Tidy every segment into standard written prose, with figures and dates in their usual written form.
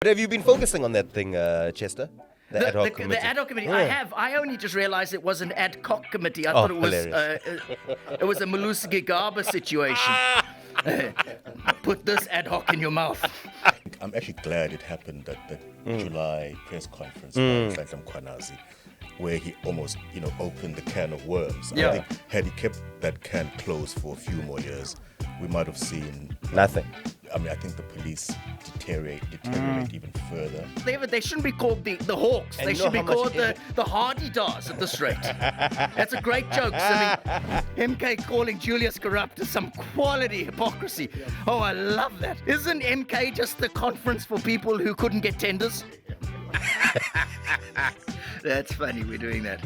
But have you been focusing on that thing, Chester? The Ad Hoc committee. The Ad Hoc committee. I have. I only just realized it was an Ad Hoc committee. I Oh, thought it was hilarious. it was a Malusi Gigaba situation. Put this Ad Hoc in your mouth. I'm actually glad it happened at the July press conference by Phantom Kwanazi, where he almost, opened the can of worms. Yeah. I think had he kept that can closed for a few more years, we might have seen Nothing. I mean, I think the police deteriorate even further. They shouldn't be called the Hawks. And They you know should be how much called the Hardydaars at this rate. That's a great joke, Simmi. MK calling Julius corrupt is some quality hypocrisy. Oh, I love that. Isn't MK just the conference for people who couldn't get tenders? That's funny, we're doing that.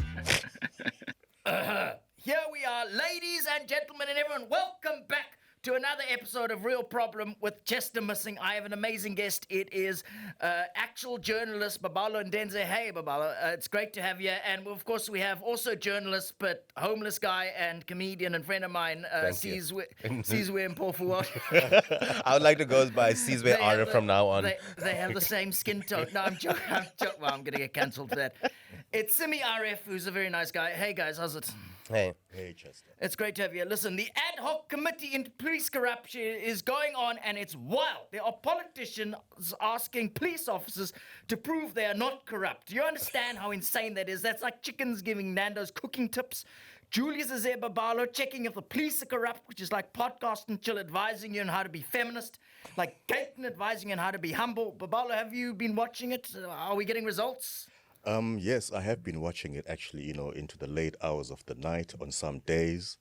Here we are, ladies and gentlemen and everyone. Welcome back to another episode of Real Problem with Chester Missing. I have an amazing guest. It is actual journalist Babalo Ndenze. Hey, Babalo. It's great to have you. And of course, we have also journalist, but homeless guy and comedian and friend of mine, Sizwe Mpofu. I would like to go by Sizwe Ara from now on. They have the same skin tone. No, I'm joking. Well, I'm going to get cancelled for that. It's Simmi RF, who's a very nice guy. Hey, guys, how's it? Hey, Chester. It's great to have you. Listen, the Ad Hoc Committee into Police Corruption is going on, and it's wild. There are politicians asking police officers to prove they are not corrupt. Do you understand how insane that is? That's like chickens giving Nando's cooking tips. Julius is there, Babalo, checking if the police are corrupt, which is like podcast and chill advising you on how to be feminist. Like Gayton advising you on how to be humble. Babalo, have you been watching it? Are we getting results? Yes, I have been watching it actually, into the late hours of the night on some days.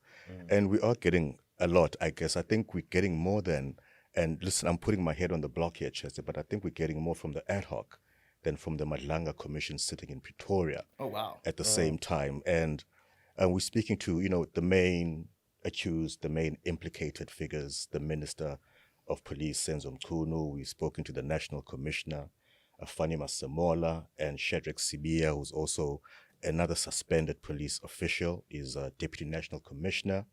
And we are getting a lot, I guess. I think we're getting more than, and listen, I'm putting my head on the block here, Chester, but I think we're getting more from the Ad Hoc than from the Madlanga Commission sitting in Pretoria. Oh, wow. At the same time. And we're speaking to, the main accused, the main implicated figures, the Minister of Police, Senzo Mchunu. We've spoken to the National Commissioner, Fanima Samola, and Shadrack, who's also another suspended police official, is a Deputy National Commissioner.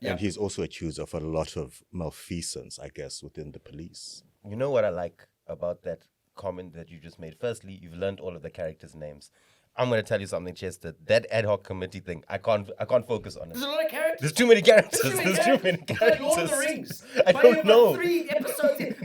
Yeah. And he's also accused of a lot of malfeasance, I guess, within the police. you know what I like about that comment that you just made? Firstly, you've learned all of the characters' names. I'm going to tell you something, Chester. That Ad Hoc committee thing, I can't focus on it. There's a lot of characters. There's too many characters. There's too many characters. Like Lord of the Rings. I But don't you've know. got 3 episodes in,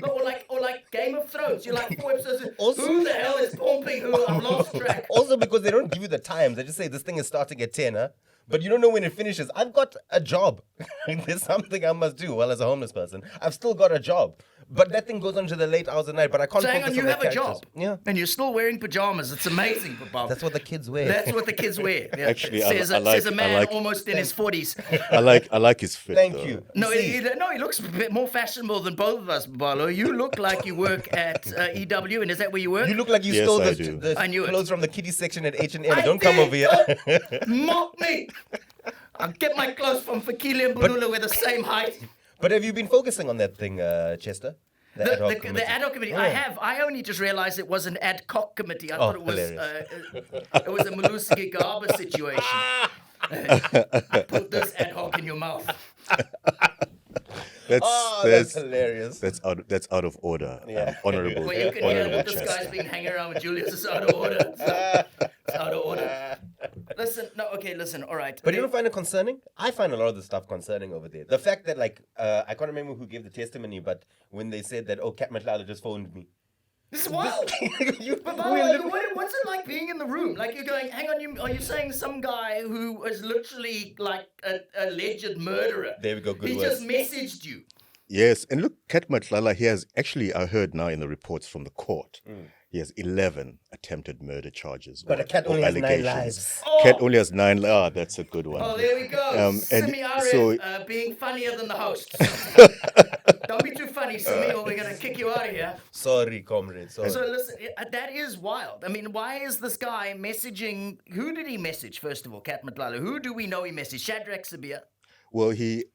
or like Game of Thrones. You're like 4 episodes in. Also- Who the hell is pumping who? I've lost track. Also because they don't give you the times. They just say this thing is starting at 10, huh? But you don't know when it finishes. I've got a job. There's something I must do. Well, as a homeless person, I've still got a job. But that thing goes on to the late hours of the night. But I can't So hang focus on, you the have a characters. job. Yeah. And you're still wearing pajamas. It's amazing, Bob. That's what the kids wear. That's what the kids wear. Yeah. Actually, says a man almost in his 40s. I like his fit. Thank though. you. No, See, he looks a bit more fashionable than both of us, Babalo. You look like you work at EW, and is that where you work? you look like you Yes, stole I the, do. the I knew it. clothes from the kiddie section at H&M. I Don't come did. over here. Mock me! I'll get my clothes from Fakili and Bulula. We're the same height. But have you been focusing on that thing, Chester? The Ad Hoc committee. The Ad Hoc committee. Oh. I have. I only just realized it was an Ad Hoc committee. I thought it was hilarious. it was a Malusi Gigaba situation. Put this Ad Hoc in your mouth. That's hilarious. That's out of order. Yeah. Honorable. Well, you can hear honorable that this Chester. guy's been hanging around with Julius. It's out of order. It's out of order. Listen. All right. But you don't find it concerning? I find a lot of the stuff concerning over there. The fact that, I can't remember who gave the testimony, but when they said that, Kat Matlala just phoned me. This is wild. You- But we like, literally- what's it like being in the room? Like you're going, hang on, are you saying some guy who was literally like a alleged murderer? There we go, good He words. just messaged you. Yes, and look, Kat Matlala, he has actually, I heard now in the reports from the court, he has 11 attempted murder charges. But a cat or only has 9 allegations. lives. Cat only has 9 lives. Ah, that's a good one. Oh, there we go. And Simi RF, so- being funnier than the host. Don't be too funny, Simi, or we're going to kick you out of here. Sorry, comrade. Sorry. So listen, that is wild. I mean, why is this guy messaging? Who did he message, first of all, Kat Matlala? Who do we know he messaged? Shadrack Sabia? Well, he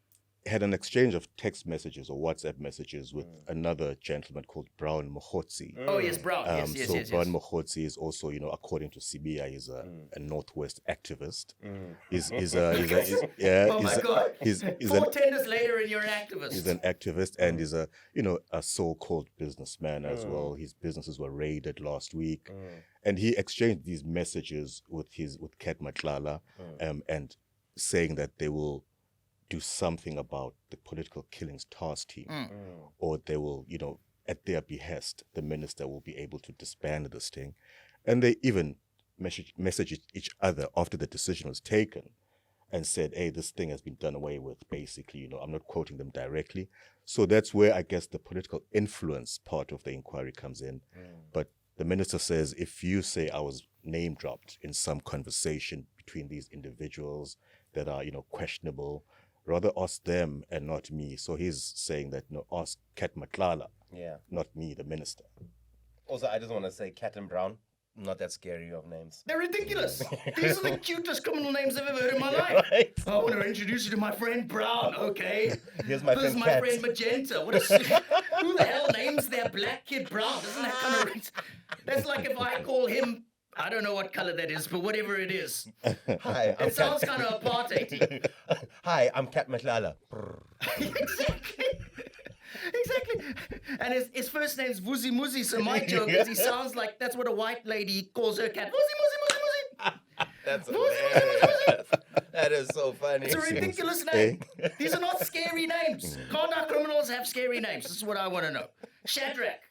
had an exchange of text messages or WhatsApp messages with another gentleman called Brown Mokhotsi. Oh, yes, Brown. Yes. Brown Mokhotsi is also, according to Sibia, is a Northwest activist. Oh my God. He's 4 tenders later and you're an activist. He's an activist and is a so-called businessman as well. His businesses were raided last week, and he exchanged these messages with Kat Matlala, and saying that they will do something about the political killings task team, or they will, at their behest, the minister will be able to disband this thing. And they even messaged each other after the decision was taken and said, hey, this thing has been done away with, basically. I'm not quoting them directly. So that's where I guess the political influence part of the inquiry comes in. But the minister says, if you say I was name dropped in some conversation between these individuals that are, questionable, rather ask them and not me. So he's saying that, ask Kat Matlala, not me, the minister. Also, I just want to say Cat and Brown, not that scary of names. They're ridiculous. These are the cutest criminal names I've ever heard in my life. Right? I want to introduce you to my friend Brown, okay? Here's my This is friend my Cat. friend Magenta. Who the hell names their black kid Brown? Doesn't that kind of... That's like if I call him... I don't know what color that is, but whatever it is. Hi, I'm It sounds kind of apartheid. Hi, I'm Cat Matlala. Exactly. And his first name's Vuzi Muzi, so my joke is he sounds like that's what a white lady calls her cat. Vuzi Muzi Muzi Muzi. That's Vuzi Muzi Muzi hilarious. Muzi. That is so funny. It's a ridiculous name. These are not scary names. Can't our criminals have scary names? This is what I want to know. Shadrack.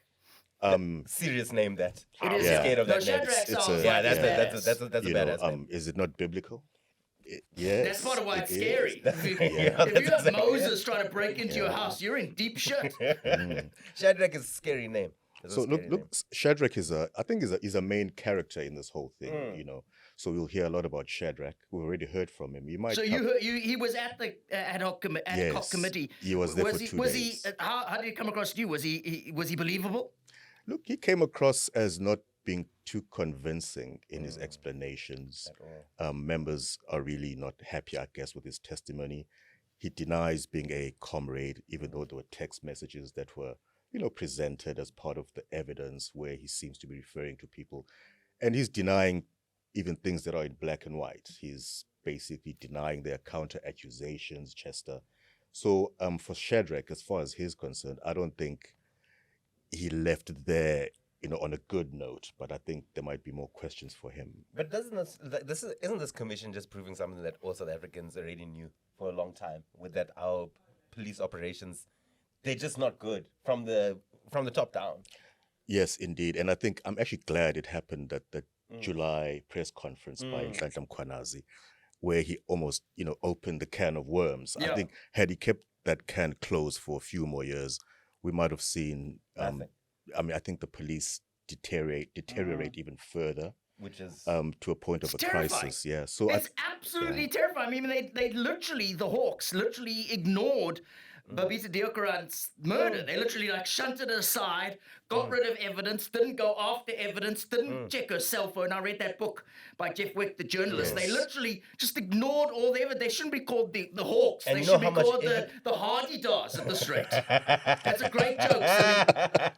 Serious name that. It is. Scared of No, that name. Shadrack sounds like Yeah, that's badass. a badass name. Is it not biblical? Yes. That's part of why it's it scary. is. If that's you have exactly Moses trying to break into your house, you're in deep shit. Shadrack is a scary name. It's a So scary look, Shadrack is a main character in this whole thing, So we'll hear a lot about Shadrack. We've already heard from him. You might. So he was at the ad hoc committee. He was there for 2 days. How did he come across to you? Was he believable? Look, he came across as not being too convincing in his explanations. Members are really not happy, I guess, with his testimony. He denies being a comrade, even though there were text messages that were, presented as part of the evidence where he seems to be referring to people. And he's denying even things that are in black and white. He's basically denying their counter accusations, Chester. So for Shadrack, as far as he's concerned, I don't think he left there on a good note, but I think there might be more questions for him. But isn't this commission just proving something that all South Africans already knew for a long time? With that, our police operations, they're just not good from the top down. Yes, indeed, and I think I'm actually glad it happened at the July press conference by Nhlanhla Mkhwanazi, where he almost opened the can of worms. Yeah. I think had he kept that can closed for a few more years, we might have seen. I think the police deteriorate even further, which is to a point of a crisis. Yeah, so it's absolutely terrifying. I mean, they literally, the Hawks literally ignored Babita Deokaran's murder. They literally shunted it aside, got rid of evidence, didn't go after evidence, didn't check her cell phone. I read that book by Jeff Wick, the journalist. Yes. They literally just ignored all the evidence. They shouldn't be called the Hawks. And they you should know be how called much the Hardydaars at this rate. That's a great joke.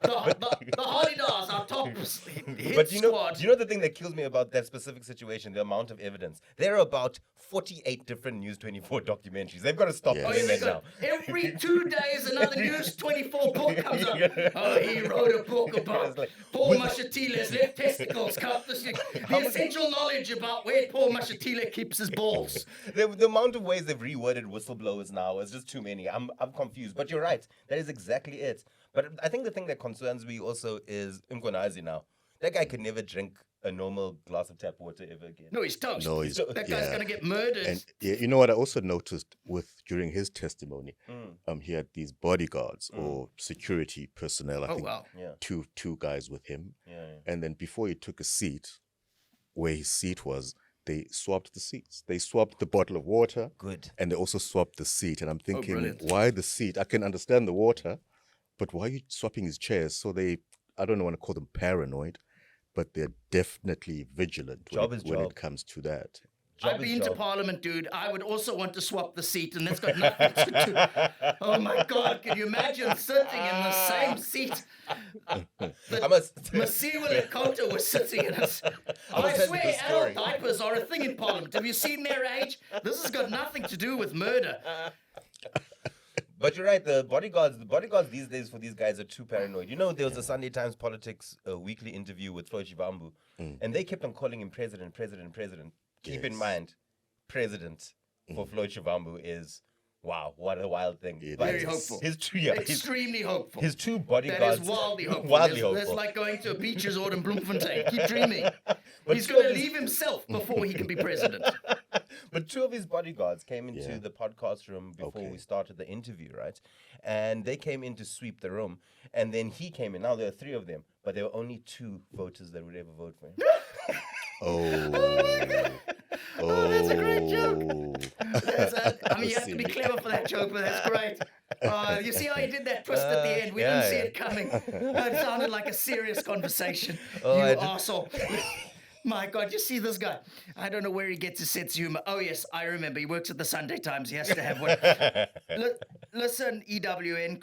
The Hardydaars, our top hit But squad. you know the thing that kills me about that specific situation, the amount of evidence. There are about 48 different News 24 documentaries. They've got to stop Yes. Oh, doing yeah, that now. every 2 days, another News 24 book comes up. Oh, he wrote a book about It's like, Paul Mashatile's left testicles. The essential knowledge about where Paul Mashatile keeps his balls. The amount of ways they've reworded whistleblowers now is just too many. I'm confused. But you're right. That is exactly it. But I think the thing that concerns me also is Mkhwanazi now. That guy could never drink a normal glass of tap water ever again. No, he's toast. No, he's That guy's going to get murdered. And you know what I also noticed during his testimony, he had these bodyguards or security personnel. I think wow. Yeah. two guys with him. Yeah. And then before he took a seat, where his seat was, they swapped the seats. They swapped the bottle of water. Good. And they also swapped the seat. And I'm thinking, brilliant. why the seat? I can understand the water, but why are you swapping his chairs? So I don't want to call them paranoid, but they're definitely vigilant when it comes to that. I've been to Parliament, dude. I would also want to swap the seat, and that's got nothing to do. Oh my God, can you imagine sitting in the same seat that Masiwa Lekota was sitting in it? I swear, adult diapers are a thing in Parliament. Have you seen their age? This has got nothing to do with murder. But you're right, the bodyguards these days for these guys are too paranoid. You know, there was a Sunday Times Politics weekly interview with Floyd Shivambu, and they kept on calling him president. Keep in mind, president for Floyd Shivambu is, wow, what a wild thing. Very hopeful. Extremely hopeful. His two bodyguards. That is wildly hopeful. That's like going to a beach resort in Bloemfontein. Keep dreaming. He's going to leave himself before he can be president. But two of his bodyguards came into the podcast room before we started the interview, right? And they came in to sweep the room. And then he came in. Now there are three of them, but there were only two voters that would ever vote for him. That's a great joke. You have to be clever for that joke, but that's great. You see how he did that twist at the end? We didn't see it coming. It sounded like a serious conversation. You arsehole. My God, you see this guy. I don't know where he gets his sense of humor. Oh, yes, I remember. He works at the Sunday Times. He has to have one. Listen, EWN,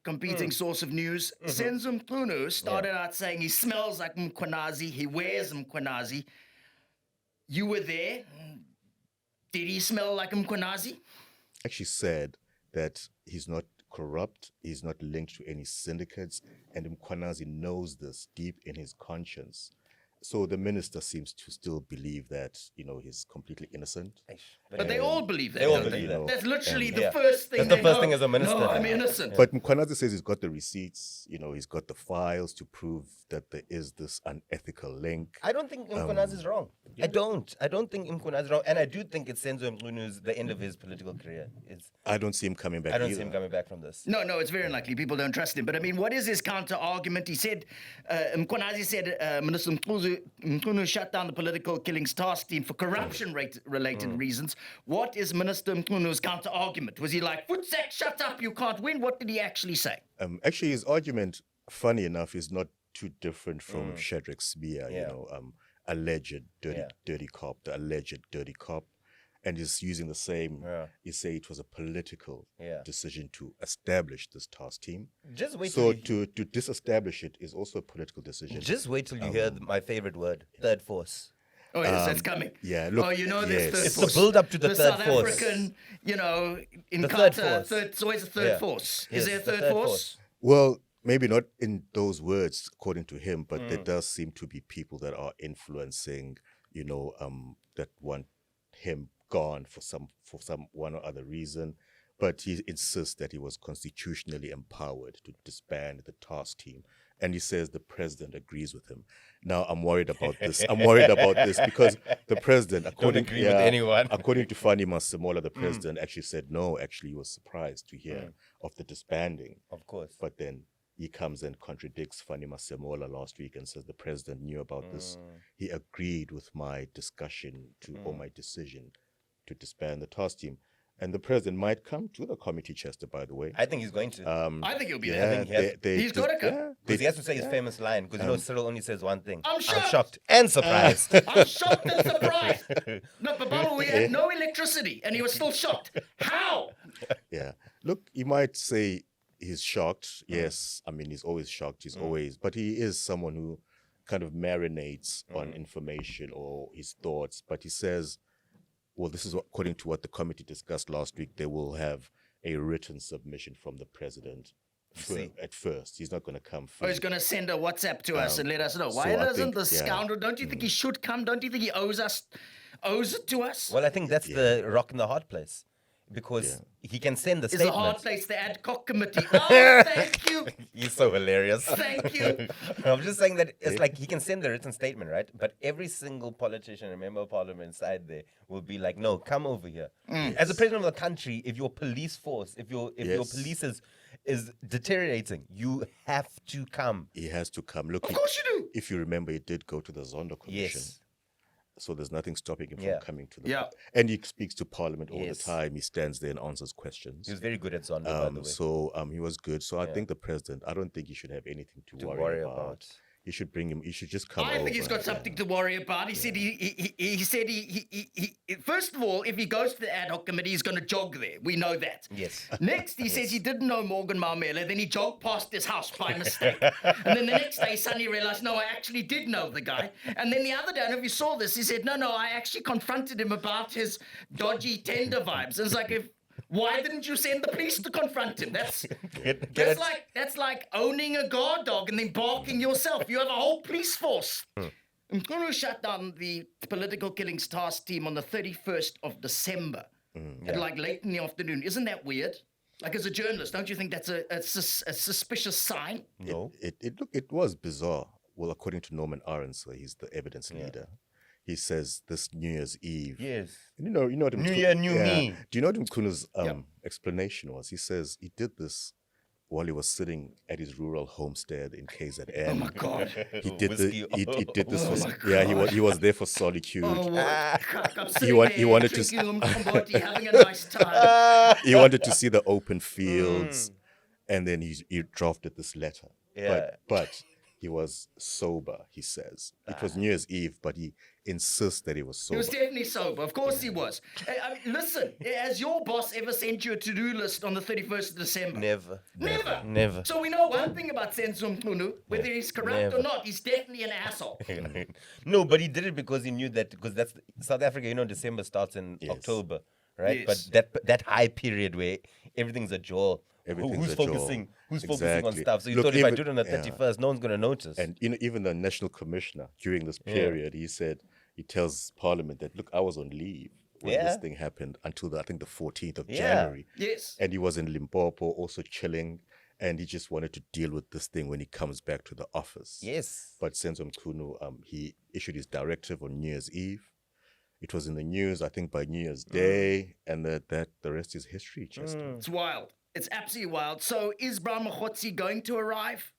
competing source of news. Senzum Kunu started out saying he smells like Mkhwanazi. He wears Mkhwanazi. You were there. Did he smell like Mkhwanazi? Actually said that he's not corrupt, he's not linked to any syndicates, and Mkhwanazi knows this deep in his conscience. So the minister seems to still believe that, he's completely innocent. But they all believe that. They all believe that. That's literally the first thing. That's the first thing as a minister. No, I'm innocent. But Mkhwanazi says he's got the receipts, he's got the files to prove that there is this unethical link. I don't think Mkhwanazi is wrong. I don't think Mkhwanazi is wrong. And I do think it's Senzo Mkhwenu's the end of his political career. I don't see him coming back. I don't see him coming back from this. No, it's very unlikely. People don't trust him. But I mean, what is his counter argument? He said, Mkhwanazi said, Minister Mkhwenu shut down the political killings task team for corruption-related reasons. What is Minister Mkhwenu's counter argument? Was he like, Futsak, shut up, you can't win? What did he actually say? Actually, his argument, funny enough, is not too different from Shadrack's smear, alleged dirty cop, the alleged dirty cop. And he's using the same, he say it was a political decision to establish this task team. Just wait so to disestablish it is also a political decision. Just wait till you hear my favorite word, third force. Oh, yes, that's coming. Yeah, look. Oh, there's third force. It's the build up to the third South force. African, in the Qatar, it's always a third force. Yes, Is there a the third force? Well, maybe not in those words, according to him, but there does seem to be people that are influencing, that want him gone for some one or other reason. But he insists that he was constitutionally empowered to disband the task team. And he says the president agrees with him. Now, I'm worried about this. Because the president, according with anyone. According to Fanny Masemola, the president actually said no. Actually, he was surprised to hear of the disbanding. Of course. But then he comes and contradicts Fanny Masemola last week and says the president knew about this. He agreed with my discussion or my decision to disband the task team. And the president might come to the committee, Chester, by the way. I think he's going to. I think he'll be there. He's got to come. Because he has to say his famous line, because Cyril only says one thing. I'm shocked and surprised. I'm shocked and surprised. No, Babalo, we had no electricity, and he was still shocked. How? Yeah. Look, he might say he's shocked. Yes. I mean, he's always shocked. He's always... But he is someone who kind of marinates on information or his thoughts. But he says... Well, this is according to what the committee discussed last week. They will have a written submission from the president at first. He's not going to come first. Oh, he's going to send a WhatsApp to us and let us know. Why doesn't the scoundrel, don't you think he should come? Don't you think he owes it to us? Well, I think that's the rock in the hard place. Because he can send the statement. It's a hard place, the Ad Hoc committee. Oh, thank you. He's so hilarious. Thank you. I'm just saying that it's like he can send the written statement, right? But every single politician and member of parliament inside there will be like, no, come over here. As the president of the country, if your police force, if your police is deteriorating, you have to come. He has to come. Look, of course you do. If you remember, he did go to the Zondo Commission. Yes. So there's nothing stopping him from coming to the... Yeah. And he speaks to Parliament all the time. He stands there and answers questions. He was very good at Zondo, by the way. So he was good. So I think the president, I don't think he should have anything to worry about. You should bring him. You should just come I over. think he's got something to worry about. He said he said he first of all, if he goes to the ad hoc committee, he's going to jog there. We know that. Yes. Next, he says he didn't know Morgan Maumela. Then he jogged past his house by mistake. And then the next day, suddenly realized, no, I actually did know the guy. And then the other day, I don't know if you saw this, he said, no, I actually confronted him about his dodgy tender vibes. And it's like, why didn't you send the police to confront him? That's like owning a guard dog and then barking yourself. You have a whole police force. Mkhulu shut down the political killings task team on the 31st of December at like late in the afternoon. Isn't that weird? Like, as a journalist, don't you think that's a suspicious sign? No. It was bizarre. Well, according to Norman Aronson, he's the evidence leader. He says this New Year's Eve. Yes. You know what New Year, new me. Do you know what Mkunu's explanation was? He says he did this while he was sitting at his rural homestead in KZN. Oh my God! He did Whiskey. he did this. Oh my He was there for solitude. Oh, I'm He wanted to drinking Mkomboti, having a nice time. He wanted to see the open fields, and then he drafted this letter. Yeah. But he was sober, he says. It was New Year's Eve, but he insists that he was He sober. was definitely sober. Of course he was. I mean, listen, has your boss ever sent you a to-do list on the 31st of December? Never. So we know one thing about Senzo Mkhulu, whether he's corrupt or not, he's definitely an asshole. No, but he did it because he knew that, because that's South Africa, December starts in Yes. October, right? Yes. But that high period where everything's a jaw. Everything's Who's a jaw. focusing? Who's focusing on Exactly. stuff? So you Look, thought if I even- do it on the 31st, no one's gonna notice. And even the national commissioner during this period, he tells Parliament that, look, I was on leave when this thing happened until I think the 14th of January. Yes. And he was in Limpopo also chilling, and he just wanted to deal with this thing when he comes back to the office. Yes. But Senzo Mkhulu, he issued his directive on New Year's Eve. It was in the news, I think, by New Year's Day, and the rest is history, Chester. It's wild. It's absolutely wild. So is Ramaphosa going to arrive?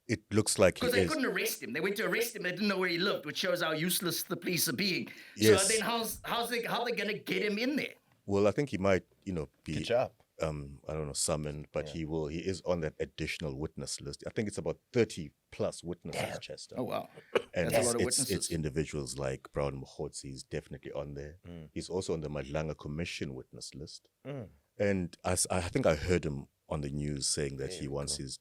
It looks like he Because they is. couldn't arrest him. They went to arrest him. They didn't know where he lived, which shows how useless the police are being. Yes. So then how are they going to get him in there? Well, I think he might, be Good job. I don't know, summoned, but he is on that additional witness list. I think it's about 30 plus witnesses, Chester. Oh, wow. And That's a lot of it's witnesses. individuals like Brown Mkhotsi, he's definitely on there. He's also on the Madlanga Commission witness list. And I think I heard him on the news saying that he wants his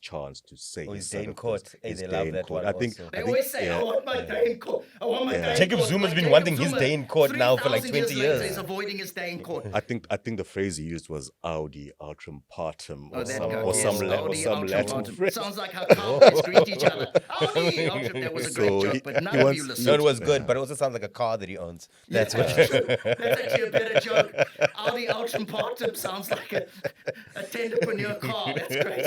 chance to say Oh, his his day side in of court. things. Hey, His they day love in that court. one I think also. They always say, I want my day in court. I want my day in Jacob court. Zuma's Like been Jacob wanting his Zuma, day in court now for like 3,000 20 later, years. He's avoiding his day in court. I think the phrase he used was Audi Altrum Partum Oh, or that some guy, or yes. some Audi, Latin Ultram, phrase. Sounds like how cowboys greet each other. Audi, Ultram, that was a great So joke, he- but none he of wants- you No, listened. it was good, but it also sounds like a car that he owns. That's what. That's actually a better joke. Audi Ultram Partum sounds like a tenderpreneur car. That's great.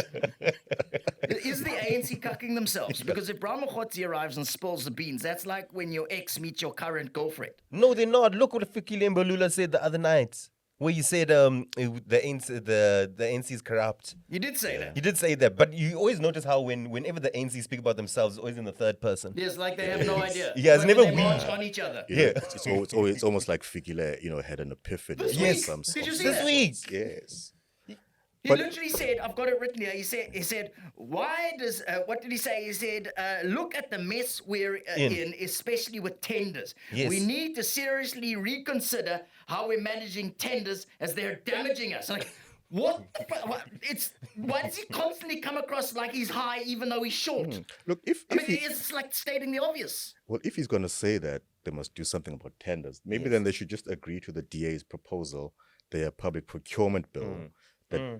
Is the ANC cucking themselves? Because if Ramaphosa arrives and spills the beans, that's like when your ex meets your current girlfriend. No, they're not. Look what Fikile Mbalula said the other night, where you said the ANC is corrupt. You did say that. You did say that, but you always notice how whenever the ANC speak about themselves, it's always in the third person. Yes, like they have no idea. Yeah, it's Like never when they we. march on each other. It's almost like Fikile, had an epiphany. This of week. some Did you sort. see This that? week. Yes. He But- literally said, I've got it written here. He said, why does, what did he say? He said, look at the mess we're in, especially with tenders. Yes. We need to seriously reconsider how we're managing tenders as they're damaging us. Like, what? Why does he constantly come across like he's high even though he's short? Look, I mean, it's like stating the obvious. if he's going to say that they must do something about tenders, maybe then they should just agree to the DA's proposal, their public procurement bill,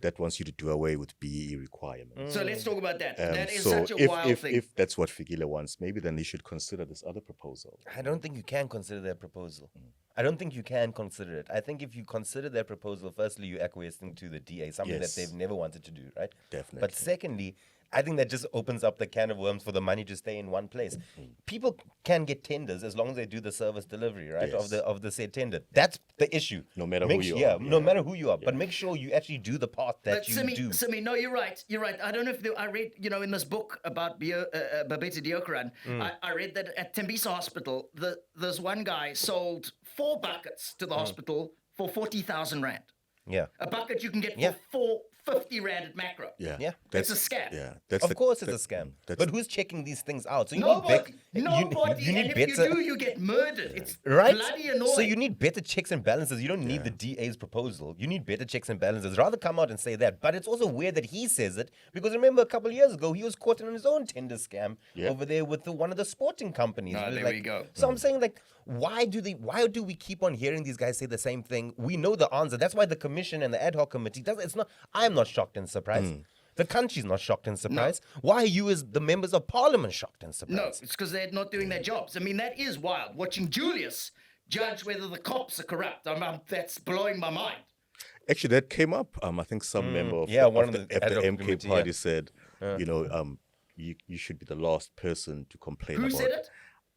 that wants you to do away with BEE requirements. So let's talk about that. That is So such a wild thing. if that's what Fikile wants, maybe then they should consider this other proposal. I don't think you can consider their proposal. I don't think you can consider it. I think if you consider their proposal, firstly, you're acquiescing to the DA, something Yes. that they've never wanted to do, right? Definitely. But secondly, I think that just opens up the can of worms for the money to stay in one place. People can get tenders as long as they do the service delivery, right? Yes. Of the said tender. That's the issue. No matter Make who you su- yeah, are. no matter who you are. But make sure you actually do the part that But you do. Simi, no, you're right. You're right. I don't know if I read, in this book about Babeta Deokaran, I read that at Tembisa Hospital, there's one guy sold 4 buckets to the hospital for 40,000 rand. Yeah. A bucket you can get Yeah. for 50 rand at macro. Yeah. Yeah. It's a scam. Yeah. That's Of course, it's a scam. But who's checking these things out? So you Nobody. need Nobody. you need And if better, you do, you get murdered. It's right? bloody annoying. So you need better checks and balances. You don't need the DA's proposal. You need better checks and balances. Rather come out and say that. But it's also weird that he says it because remember a couple of years ago he was caught in his own tender scam over there with one of the sporting companies. Ah, It was there like- we go. So I'm saying like, why do we keep on hearing these guys say the same thing? We know the answer. That's why the commission and the ad hoc committee does. It's not. I'm not shocked and surprised. The country's not shocked and surprised. Why are you, as the members of parliament, shocked and surprised? No, it's because they're not doing their jobs. I mean, that is wild. Watching Julius judge whether the cops are corrupt. That's blowing my mind. Actually, that came up. I think some member of one the, of the of ad the hoc MK committee, party said, you should be the last person to complain Who about. said it?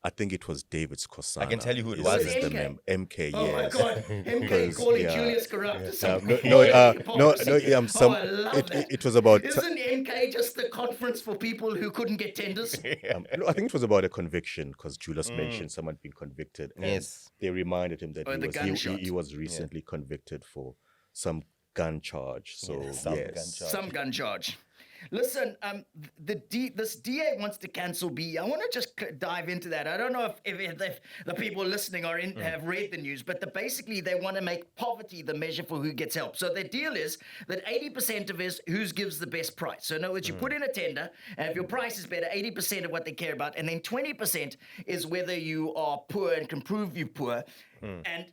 I think it was David Skosana. I can tell you who it is- was. is Was the it MK, Oh my yes. God, MK Because, calling yeah. Julius corrupt. is some No, hypocrisy. some. I love It, that. it was about. Isn't MK just a conference for people who couldn't get tenders? No, I think it was about a conviction because Julius mentioned someone being convicted. And Yes. they reminded him that Oh, the gunshot. he was recently convicted for some gun charge. So some gun yes. charge. Some gun charge. Listen, this DA wants to cancel B. I want to just dive into that. I don't know if the people listening have read the news, but basically they want to make poverty the measure for who gets help. So their deal is that 80% of is who gives the best price. So in other words, you put in a tender, and if your price is better, 80% of what they care about, and then 20% is whether you are poor and can prove you're poor. And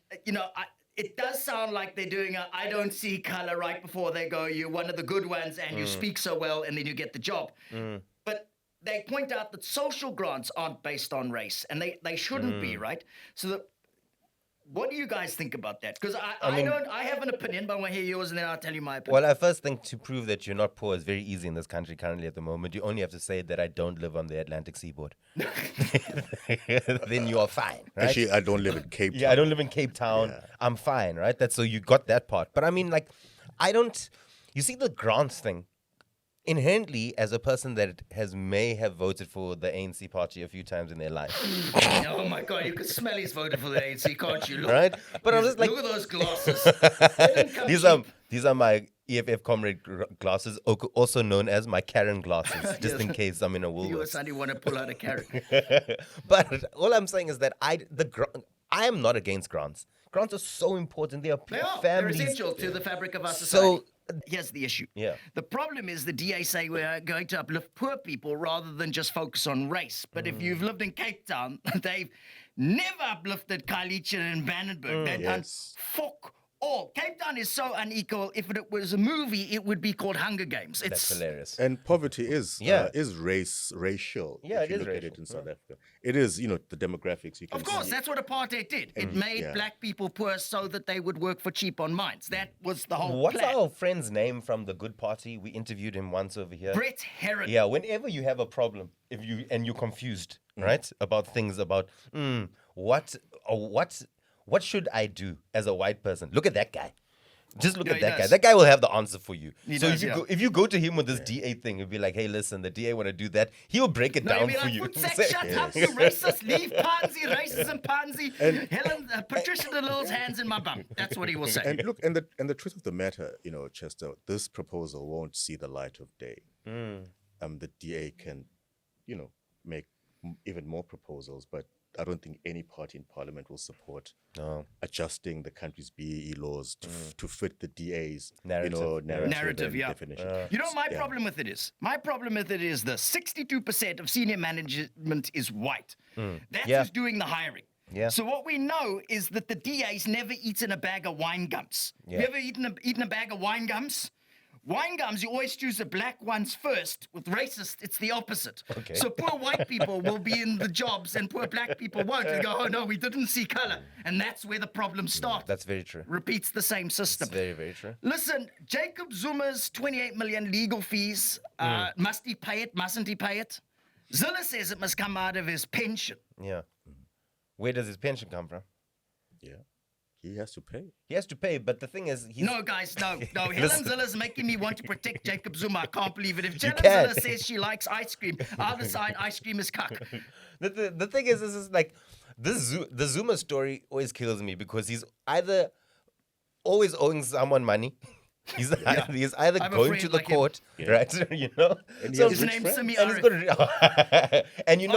it does sound like they're doing I don't see color right before they go, you're one of the good ones and you speak so well and then you get the job. But they point out that social grants aren't based on race and they shouldn't be, right? So what do you guys think about that? Because I have an opinion, but I want to hear yours and then I'll tell you my opinion. Well, I first think to prove that you're not poor is very easy in this country currently at the moment. You only have to say that I don't live on the Atlantic seaboard. Then you are fine, right? Actually, I don't live in Cape Town. Yeah, I don't live in Cape Town. I'm fine, right? So you got that part. But I mean, like, you see the grants thing. Inherently, as a person that may have voted for the ANC party a few times in their life, Oh my God, you can smell he's voted for the ANC, can't you? Look, right? But I'm just like, look at those glasses. They didn't come cheap. these are my EFF comrade glasses, also known as my Karen glasses, just in case I'm in a You or Woolworths. Sunday want to pull out a carrot. But all I'm saying is that I am not against grants. Grants are so important. They are They are. They're families. essential to the fabric of our society. So here's the issue. Yeah. The problem is the DA say we're going to uplift poor people rather than just focus on race. But if you've lived in Cape Town, they've never uplifted Khayelitsha and Vandenberg. They've done Yes. fuck all. Cape Town is so unequal. If it was a movie, it would be called Hunger Games. that's hilarious. And poverty is racial. Yeah, if it you is look at racial. it in South Africa. It is, the demographics. You can Of course, see. that's what apartheid did. It made black people poor so that they would work for cheap on mines. That was the whole What's plan. our friend's name from the Good Party? We interviewed him once over here. Brett Herron. Yeah, whenever you have a problem, you're confused, right, about things about what should I do as a white person? Look at that guy. Just look Yeah, at he that guy. does. That guy will have the answer for you. He So does, yeah. if you go to him with this DA thing, he'll be like, "Hey, listen, the DA want to do that." He'll break it No, down you'd for be you. like, "Footsack, shut up, you racist, leave pansy, racism pansy. Patricia DeLille's hands in my bum." That's what he will say. And look, and the truth of the matter, Chester, this proposal won't see the light of day. The DA can, make even more proposals, but I don't think any party in parliament will support adjusting the country's BEE laws to fit the DA's Narrative, and yeah. definition. You know what my problem with it is? My problem with it is the 62% of senior management is white. That's Yeah. who's doing the hiring. Yeah. So what we know is that the DA's never eaten a bag of wine gums. Yeah. You ever eaten a bag of wine gums? Wine gums, you always choose the black ones first. With racist, it's the opposite. Okay. So poor white people will be in the jobs and poor black people won't. They go, "Oh no, we didn't see color." And that's where the problems start. That's very true. Repeats the same system. It's very, very true. Listen, Jacob Zuma's 28 million legal fees, must he pay it, mustn't he pay it? Zilla says it must come out of his pension. Yeah. Where does his pension come from? Yeah. He has to pay. He has to pay, but the thing is, he's No, guys, no. Helen Zilla's making me want to protect Jacob Zuma. I can't believe it. If Helen can. Zilla says she likes ice cream, I'll decide ice cream is cuck. The thing is, this is like the Zuma story always kills me because he's either always owing someone money, He's either I have a going friend to the like him. court, right? You know, And he so has His rich name's friends. Simmi and he's Arif. got and you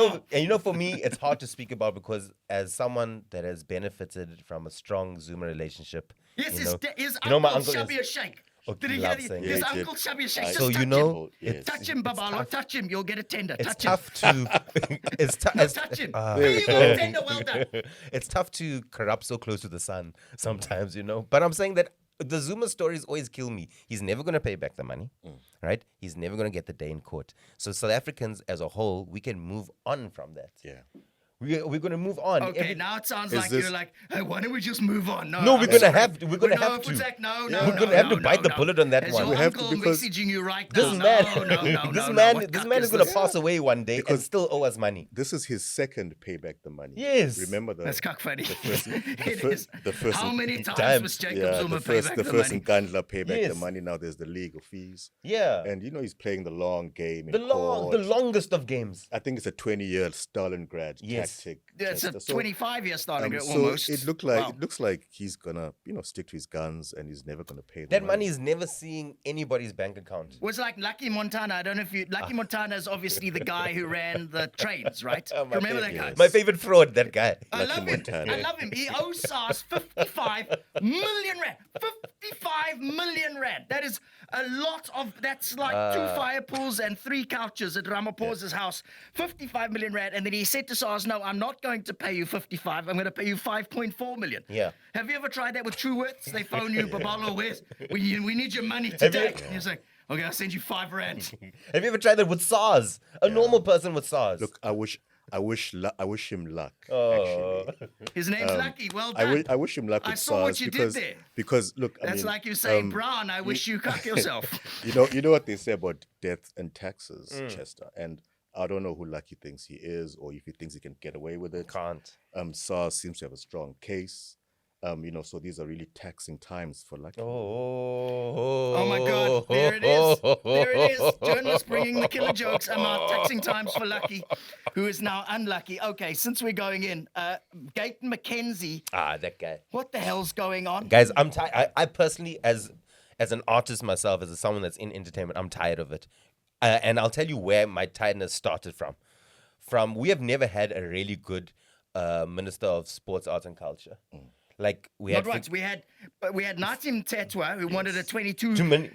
know, for me, it's hard to speak about because as someone that has benefited from a strong Zuma relationship, Yes, you his, know, his you know, my uncle uncle Shabir is. Sheikh. Okay, Did he love hear saying his that. uncle Shabir Sheikh? I- Just So you touch know, him. Yes. Touch him, Babalo. Touch him. You'll get a tender. it's touch him. tough to it's No, touch him. There we You go. got a tender. Well done. it's tough to corrupt so close to the sun sometimes, you know. But I'm saying that the Zuma stories always kill me. He's never going to pay back the money, right? He's never going to get the day in court. So South Africans as a whole, we can move on from that. Yeah. We're going to move on. Okay, now it sounds Is like this- you're like, hey, why don't we just move on? No, I'm we're gonna sorry. have to. We're gonna have to. Futzak, no, Yeah. no, We're no, gonna have no, to bite no, the bullet on that Has one. your We have to uncle because messaging you right This now? man, No, this no, man, what this cuck man is gonna this? pass away one day and Because- still owe us money. This is his second payback the money. Yes. Remember the That's cock funny. first- It fir- is. the first- How many times Times. was Jacob yeah, Zuma the pay first back the the first money? Nkandla pay back Yes. the money. Now there's the legal fees. Yeah, And you know he's playing the long game in the court. longest of games. I think it's a 20-year Stalingrad Yes. tactic. Yeah, it's a Chester. So, 25-year starting so almost. it looks like he's gonna stick to his guns and he's never gonna pay That money is never seeing anybody's bank account. Was like Lucky Montana. I don't know if you. Lucky Montana is obviously the guy who ran the trains, right? My Remember that favorite- guy? My favorite fraud, that guy. I Lucky love him. Montana. I love him. He owes SARS 55 million rand. 55 million rand. That is a lot of. That's like 2 fire pools and 3 couches at Ramaphosa's house. 55 million rand. And then he said to SARS, "No, I'm not going to pay you 55. I'm going to pay you 5.4 million." Yeah. Have you ever tried that with Truworths? They phone you, Babalo, we need your money Have you- today. And he's like, "Okay, I'll send you 5 rand." Have you ever tried that with SARS? A normal person with SARS. Look, I wish him luck. Oh. Actually, His name's Lucky. Well done. I wish him luck with I saw what SARS you did because there. because look, I That's mean, like you saying, Brown, I wish you cuck yourself. you know what they say about death and taxes, Mm. Chester, and I don't know who Lucky thinks he is or if he thinks he can get away with it. Can't. SARS seems to have a strong case. So these are really taxing times for Lucky. Oh my God, there it is. There it is. Journalists bringing the killer jokes about taxing times for Lucky, who is now unlucky. Okay, since we're going in, Gayton McKenzie, That guy. what the hell's going on? Guys, I'm tired. I personally, as an artist myself, as someone that's in entertainment, I'm tired of it. And I'll tell you where my tiredness started from. We have never had a really good Minister of Sports, Arts and Culture. Like we Not had. right. We had Natim Tetwa, who wanted a 22.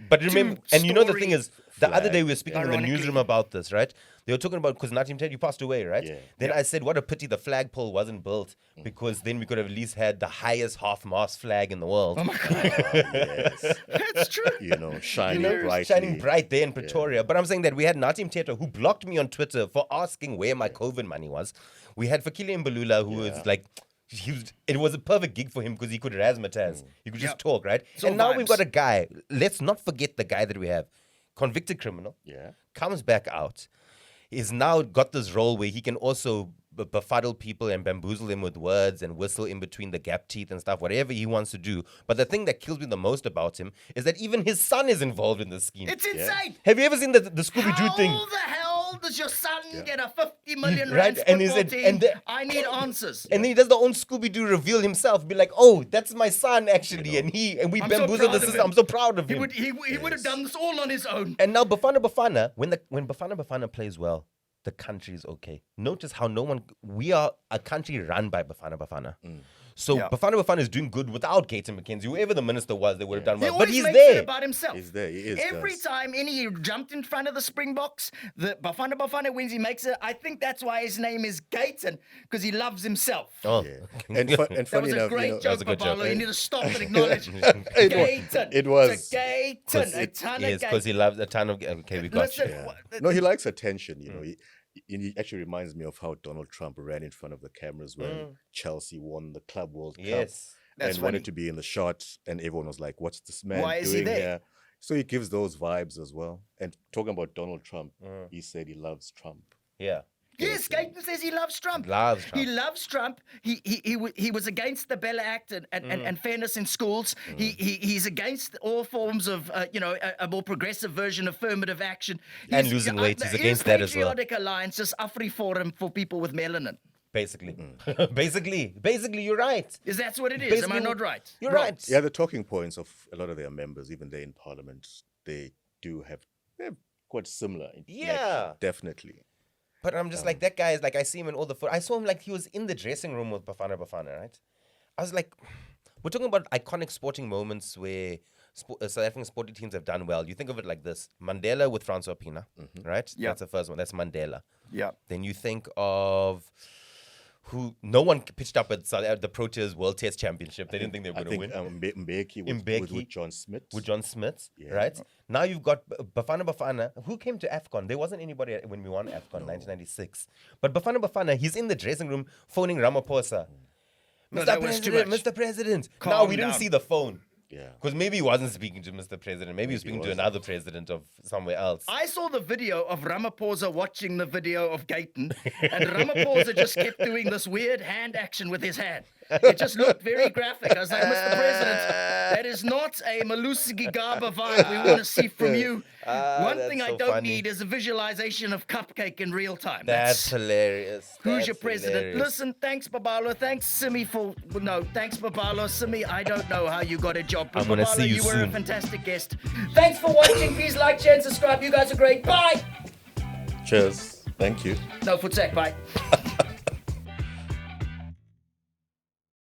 But remember, and you know the thing is, the other flag, day we were speaking in the ironically. newsroom about this, right? They were talking about because Natim Ted, you passed away, right? Yeah. Then I said, what a pity the flagpole wasn't built because then we could have at least had the highest half-mast flag in the world. Oh my God. Yes, That's true. shining You know, brightly. shining bright there in Pretoria. But I'm saying that we had Natim Teta who blocked me on Twitter for asking where my COVID money was. We had Fakile Mbalula who was like, it was a perfect gig for him because he could razzmatazz. He could just talk, right? It's all And now we've vibes. got a guy. Let's not forget the guy that we have. Convicted criminal. Yeah. Comes back out. He's now got this role where he can also befuddle people and bamboozle them with words and whistle in between the gap teeth and stuff, whatever he wants to do. But the thing that kills me the most about him is that even his son is involved in this scheme. It's insane. Have you ever seen the Scooby-Doo thing? How the hell does your son get a 50 million Right, rand and is football it- team? and the- I need answers. And then he does the own Scooby-Doo reveal himself, be like, "Oh, that's my son actually," and we I'm so bamboozled proud the of system. him. I'm so proud of He him. would have done this all on his own. And now Bafana, when Bafana plays well, the country is okay. Notice how we are a country run by Bafana. So Yeah. Bafana is doing good without Gayton McKenzie. Whoever the minister was, they would have done He well. always But he's makes it there. about himself. He's there. He is. Every does. time he jumped in front of the Springboks, the Bafana wins, he makes it. I think that's why his name is Gayton, because he loves himself. Oh. Yeah. And That funny was a enough, great joke, a good joke. Babalo. You need to stop and acknowledge Gayton. It was. It's a Gayton. A ton Yes, of because he loves a ton of. Okay, we got Listen, you. No, he likes attention. He actually reminds me of how Donald Trump ran in front of the cameras when Chelsea won the Club World Cup Yes. That's and funny. wanted to be in the shot, and everyone was like, "What's this man Why is he doing there?" here?" So he gives those vibes as well. And talking about Donald Trump, he said he loves Trump. Yeah. Yes, Gayton says he loves Trump. Loves Trump. He loves Trump. He was against the Bella Act and fairness in schools. He's against all forms of a more progressive version of affirmative action. And losing weight. He's against that as well. Patriotic Alliance, just AfriForum for people with melanin. Basically. Basically, you're right. Is that what it is? Am I Basically, not right? You're right. Yeah, the talking points of a lot of their members, even there in Parliament, they're quite similar. Yeah. Definitely. But I'm just like, that guy is like, I see him in all the I saw him like he was in the dressing room with Bafana, right? I was like, we're talking about iconic sporting moments where South African sporting teams have done well. You think of it like this: Mandela with Francois Pienaar, right? Yeah. That's the first one. That's Mandela. Yeah. Then you think of who no one pitched up at the Proteas World Test Championship. They didn't think they were going to win. Mbeki with John Smith. With John Smith, right? Now you've got Bafana. Who came to AFCON? There wasn't anybody when we won AFCON 1996. But Bafana, he's in the dressing room phoning Ramaphosa. No, that was too much. Mr. President. Calm Now we didn't down. see the phone. Yeah. Because maybe he wasn't speaking to Mr. President. Maybe he was speaking to another president of somewhere else. I saw the video of Ramaphosa watching the video of Gayton, and Ramaphosa just kept doing this weird hand action with his hand. It just looked very graphic. I was like, Mr. President, that is not a Malusi Gigaba vibe we want to see from you. One that's thing I so don't funny. need is a visualization of Cupcake in real time. That's hilarious. Who's That's your president? hilarious. Listen, thanks Babalo. Thanks Simmi thanks Babalo Simmi. I don't know how you got a job. But I'm gonna Babalo, see you you were a soon. fantastic guest. Thanks for watching. Please like, share, and subscribe. You guys are great. Bye. Cheers. Thank you. No, Futsak, bye.